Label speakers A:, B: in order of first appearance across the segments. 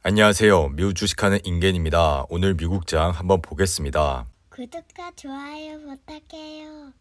A: 안녕하세요. 미국 주식하는 인겐입니다. 오늘 미국장 한번 보겠습니다.
B: 구독과 좋아요 부탁해요.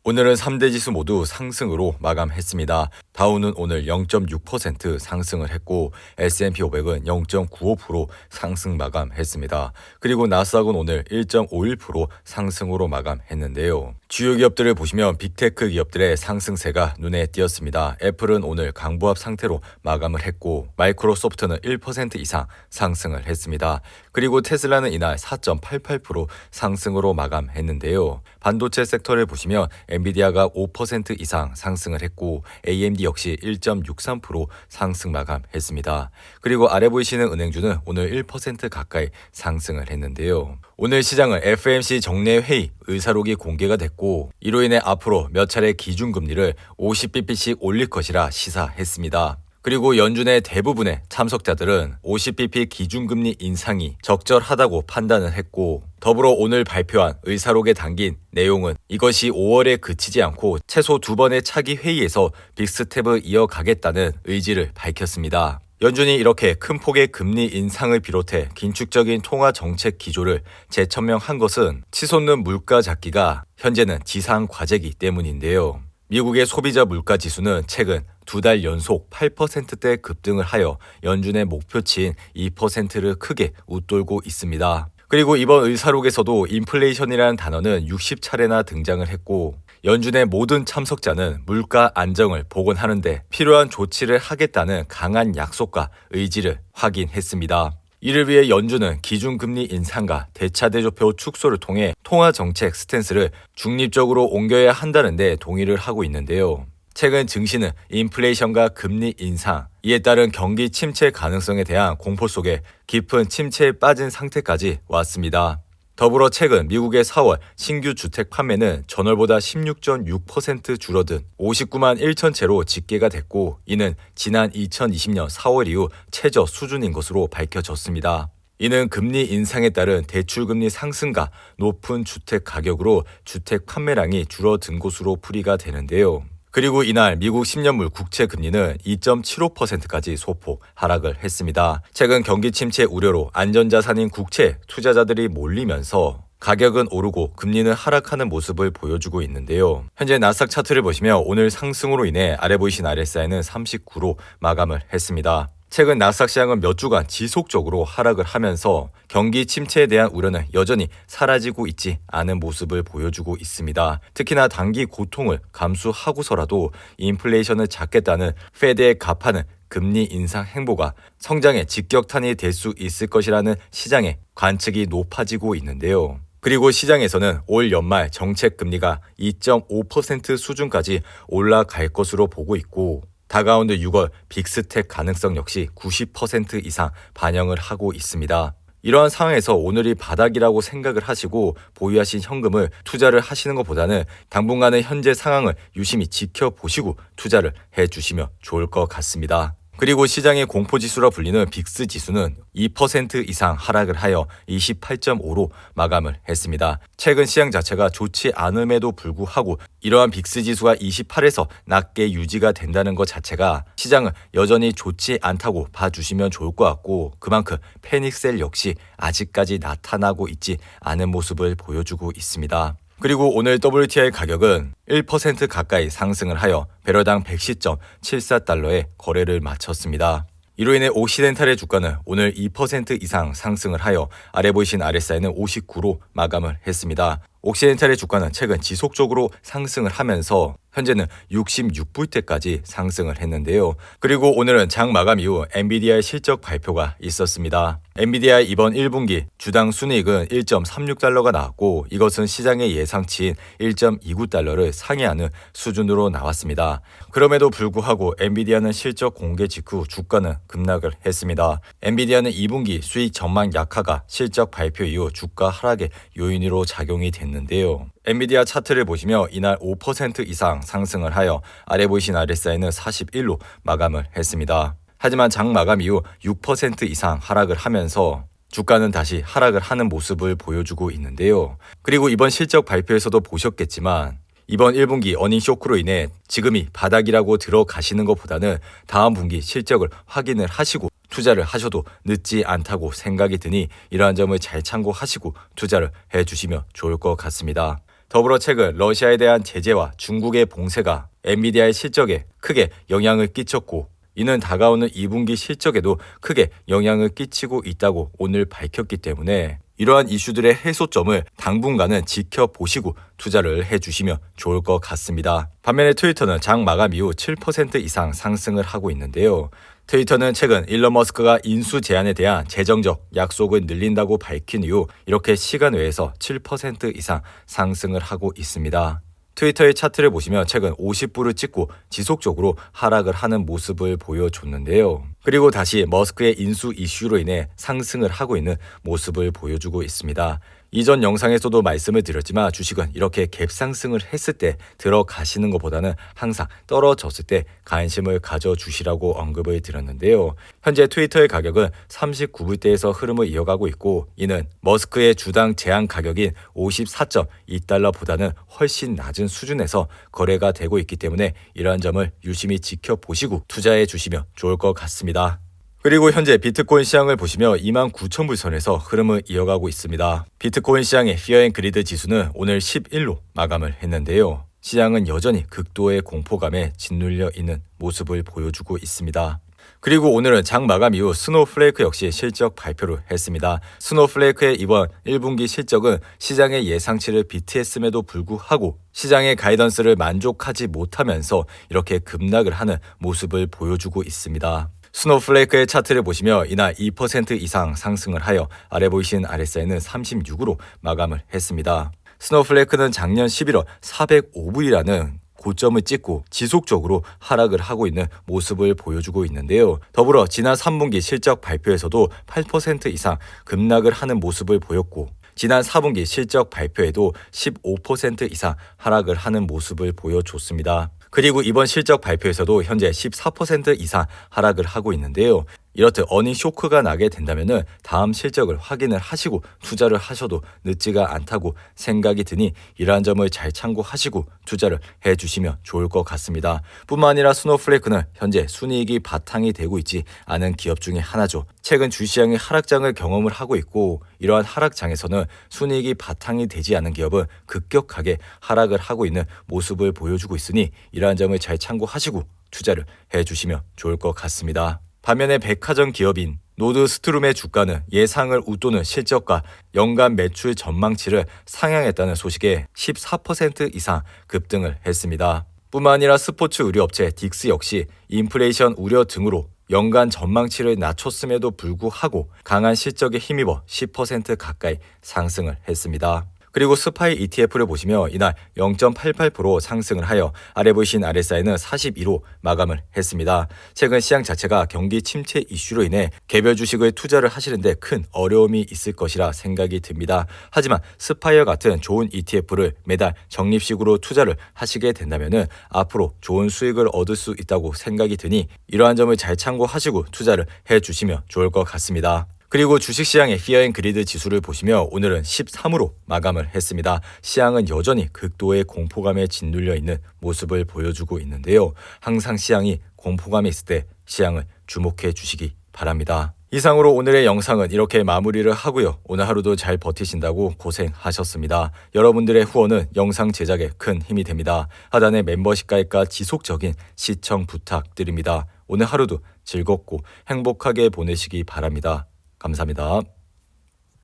A: 오늘은 3대 지수 모두 상승으로 마감했습니다. 다우는 오늘 0.6% 상승을 했고 S&P 500은 0.95% 상승 마감했습니다. 그리고 나스닥은 오늘 1.51% 상승으로 마감했는데요. 주요 기업들을 보시면 빅테크 기업들의 상승세가 눈에 띄었습니다. 애플은 오늘 강보합 상태로 마감을 했고 마이크로소프트는 1% 이상 상승을 했습니다. 그리고 테슬라는 이날 4.88% 상승으로 마감했는데요. 반도체 섹터를 보시면 엔비디아가 5% 이상 상승을 했고 AMD 역시 1.63% 상승 마감했습니다. 그리고 아래 보이시는 은행주는 오늘 1% 가까이 상승을 했는데요. 오늘 시장은 FOMC 정례 회의 의사록이 공개가 됐고 이로 인해 앞으로 몇 차례 기준금리를 50bp씩 올릴 것이라 시사했습니다. 그리고 연준의 대부분의 참석자들은 50bp 기준금리 인상이 적절하다고 판단을 했고 더불어 오늘 발표한 의사록에 담긴 내용은 이것이 5월에 그치지 않고 최소 2번의 차기 회의에서 빅스텝을 이어가겠다는 의지를 밝혔습니다. 연준이 이렇게 큰 폭의 금리 인상을 비롯해 긴축적인 통화 정책 기조를 재천명한 것은 치솟는 물가 잡기가 현재는 지상 과제이기 때문인데요. 미국의 소비자 물가 지수는 최근 2달 연속 8%대 급등을 하여 연준의 목표치인 2%를 크게 웃돌고 있습니다. 그리고 이번 의사록에서도 인플레이션이라는 단어는 60차례나 등장을 했고 연준의 모든 참석자는 물가 안정을 복원하는 데 필요한 조치를 하겠다는 강한 약속과 의지를 확인했습니다. 이를 위해 연준은 기준금리 인상과 대차대조표 축소를 통해 통화정책 스탠스를 중립적으로 옮겨야 한다는 데 동의를 하고 있는데요. 최근 증시는 인플레이션과 금리 인상, 이에 따른 경기 침체 가능성에 대한 공포 속에 깊은 침체에 빠진 상태까지 왔습니다. 더불어 최근 미국의 4월 신규 주택 판매는 전월보다 16.6% 줄어든 59만 1천 채로 집계가 됐고 이는 지난 2020년 4월 이후 최저 수준인 것으로 밝혀졌습니다. 이는 금리 인상에 따른 대출금리 상승과 높은 주택 가격으로 주택 판매량이 줄어든 것으로 풀이가 되는데요. 그리고 이날 미국 10년물 국채 금리는 2.75%까지 소폭 하락을 했습니다. 최근 경기 침체 우려로 안전자산인 국채 투자자들이 몰리면서 가격은 오르고 금리는 하락하는 모습을 보여주고 있는데요. 현재 나스닥 차트를 보시면 오늘 상승으로 인해 아래 보이신 RSI는 39로 마감을 했습니다. 최근 나스닥 시장은 몇 주간 지속적으로 하락을 하면서 경기 침체에 대한 우려는 여전히 사라지고 있지 않은 모습을 보여주고 있습니다. 특히나 단기 고통을 감수하고서라도 인플레이션을 잡겠다는 페드의 갚하는 금리 인상 행보가 성장의 직격탄이 될 수 있을 것이라는 시장의 관측이 높아지고 있는데요. 그리고 시장에서는 올 연말 정책 금리가 2.5% 수준까지 올라갈 것으로 보고 있고 다가오는 6월 빅스텝 가능성 역시 90% 이상 반영을 하고 있습니다. 이러한 상황에서 오늘이 바닥이라고 생각을 하시고 보유하신 현금을 투자를 하시는 것보다는 당분간의 현재 상황을 유심히 지켜보시고 투자를 해주시면 좋을 것 같습니다. 그리고 시장의 공포지수라 불리는 빅스 지수는 2% 이상 하락을 하여 28.5로 마감을 했습니다. 최근 시장 자체가 좋지 않음에도 불구하고 이러한 빅스 지수가 28에서 낮게 유지가 된다는 것 자체가 시장은 여전히 좋지 않다고 봐주시면 좋을 것 같고 그만큼 패닉셀 역시 아직까지 나타나고 있지 않은 모습을 보여주고 있습니다. 그리고 오늘 WTI 가격은 1% 가까이 상승을 하여 배럴당 110.74달러에 거래를 마쳤습니다. 이로 인해 옥시덴탈의 주가는 오늘 2% 이상 상승을 하여 아래 보이신 RSI는 59로 마감을 했습니다. 옥시덴탈의 주가는 최근 지속적으로 상승을 하면서 현재는 66불대까지 상승을 했는데요. 그리고 오늘은 장 마감 이후 엔비디아의 실적 발표가 있었습니다. 엔비디아의 이번 1분기 주당 순이익은 1.36달러가 나왔고 이것은 시장의 예상치인 1.29달러를 상회하는 수준으로 나왔습니다. 그럼에도 불구하고 엔비디아는 실적 공개 직후 주가는 급락을 했습니다. 엔비디아는 2분기 수익 전망 약화가 실적 발표 이후 주가 하락의 요인으로 작용이 됐는데요. 엔비디아 차트를 보시면 이날 5% 이상 상승을 하여 아래 보이신 RSI는 41로 마감을 했습니다. 하지만 장 마감 이후 6% 이상 하락을 하면서 주가는 다시 하락을 하는 모습을 보여주고 있는데요. 그리고 이번 실적 발표에서도 보셨겠지만 이번 1분기 어닝 쇼크로 인해 지금이 바닥이라고 들어가시는 것보다는 다음 분기 실적을 확인을 하시고 투자를 하셔도 늦지 않다고 생각이 드니 이러한 점을 잘 참고하시고 투자를 해주시면 좋을 것 같습니다. 더불어 최근 러시아에 대한 제재와 중국의 봉쇄가 엔비디아의 실적에 크게 영향을 끼쳤고 이는 다가오는 2분기 실적에도 크게 영향을 끼치고 있다고 오늘 밝혔기 때문에 이러한 이슈들의 해소점을 당분간은 지켜보시고 투자를 해주시면 좋을 것 같습니다. 반면에 트위터는 장 마감 이후 7% 이상 상승을 하고 있는데요. 트위터는 최근 일론 머스크가 인수 제한에 대한 재정적 약속을 늘린다고 밝힌 이후 이렇게 시간 외에서 7% 이상 상승을 하고 있습니다. 트위터의 차트를 보시면 최근 50불을 찍고 지속적으로 하락을 하는 모습을 보여줬는데요. 그리고 다시 머스크의 인수 이슈로 인해 상승을 하고 있는 모습을 보여주고 있습니다. 이전 영상에서도 말씀을 드렸지만 주식은 이렇게 갭상승을 했을 때 들어가시는 것보다는 항상 떨어졌을 때 관심을 가져주시라고 언급을 드렸는데요. 현재 트위터의 가격은 39불대에서 흐름을 이어가고 있고 이는 머스크의 주당 제한 가격인 54.2달러보다는 훨씬 낮은 수준에서 거래가 되고 있기 때문에 이러한 점을 유심히 지켜보시고 투자해 주시면 좋을 것 같습니다. 그리고 현재 비트코인 시장을 보시면 29,000불 선에서 흐름을 이어가고 있습니다. 비트코인 시장의 피어 앤 그리드 지수는 오늘 11로 마감을 했는데요. 시장은 여전히 극도의 공포감에 짓눌려 있는 모습을 보여주고 있습니다. 그리고 오늘은 장 마감 이후 스노우플레이크 역시 실적 발표를 했습니다. 스노우플레이크의 이번 1분기 실적은 시장의 예상치를 비트했음에도 불구하고 시장의 가이던스를 만족하지 못하면서 이렇게 급락을 하는 모습을 보여주고 있습니다. 스노우플레이크의 차트를 보시며 이날 2% 이상 상승을 하여 아래 보이신 RSI는 36으로 마감을 했습니다. 스노우플레이크는 작년 11월 405불이라는 고점을 찍고 지속적으로 하락을 하고 있는 모습을 보여주고 있는데요. 더불어 지난 3분기 실적 발표에서도 8% 이상 급락을 하는 모습을 보였고 지난 4분기 실적 발표에도 15% 이상 하락을 하는 모습을 보여줬습니다. 그리고 이번 실적 발표에서도 현재 14% 이상 하락을 하고 있는데요. 이렇듯 어닝 쇼크가 나게 된다면 다음 실적을 확인을 하시고 투자를 하셔도 늦지가 않다고 생각이 드니 이러한 점을 잘 참고하시고 투자를 해주시면 좋을 것 같습니다. 뿐만 아니라 스노우플레이크는 현재 순이익이 바탕이 되고 있지 않은 기업 중에 하나죠. 최근 주시장의 하락장을 경험을 하고 있고 이러한 하락장에서는 순이익이 바탕이 되지 않은 기업은 급격하게 하락을 하고 있는 모습을 보여주고 있으니 이러한 점을 잘 참고하시고 투자를 해주시면 좋을 것 같습니다. 반면에 백화점 기업인 노드스트룸의 주가는 예상을 웃도는 실적과 연간 매출 전망치를 상향했다는 소식에 14% 이상 급등을 했습니다. 뿐만 아니라 스포츠 의류업체 딕스 역시 인플레이션 우려 등으로 연간 전망치를 낮췄음에도 불구하고 강한 실적에 힘입어 10% 가까이 상승을 했습니다. 그리고 스파이 ETF를 보시면 이날 0.88% 상승을 하여 아래 보이신 RSI는 42로 마감을 했습니다. 최근 시장 자체가 경기 침체 이슈로 인해 개별 주식을 투자를 하시는데 큰 어려움이 있을 것이라 생각이 듭니다. 하지만 스파이어 같은 좋은 ETF를 매달 적립식으로 투자를 하시게 된다면 앞으로 좋은 수익을 얻을 수 있다고 생각이 드니 이러한 점을 잘 참고하시고 투자를 해주시면 좋을 것 같습니다. 그리고 주식시장의 피어 앤 그리드 지수를 보시며 오늘은 13으로 마감을 했습니다. 시장은 여전히 극도의 공포감에 짓눌려 있는 모습을 보여주고 있는데요. 항상 시장이 공포감이 있을 때 시장을 주목해 주시기 바랍니다. 이상으로 오늘의 영상은 이렇게 마무리를 하고요. 오늘 하루도 잘 버티신다고 고생하셨습니다. 여러분들의 후원은 영상 제작에 큰 힘이 됩니다. 하단의 멤버십 가입과 지속적인 시청 부탁드립니다. 오늘 하루도 즐겁고 행복하게 보내시기 바랍니다. 감사합니다.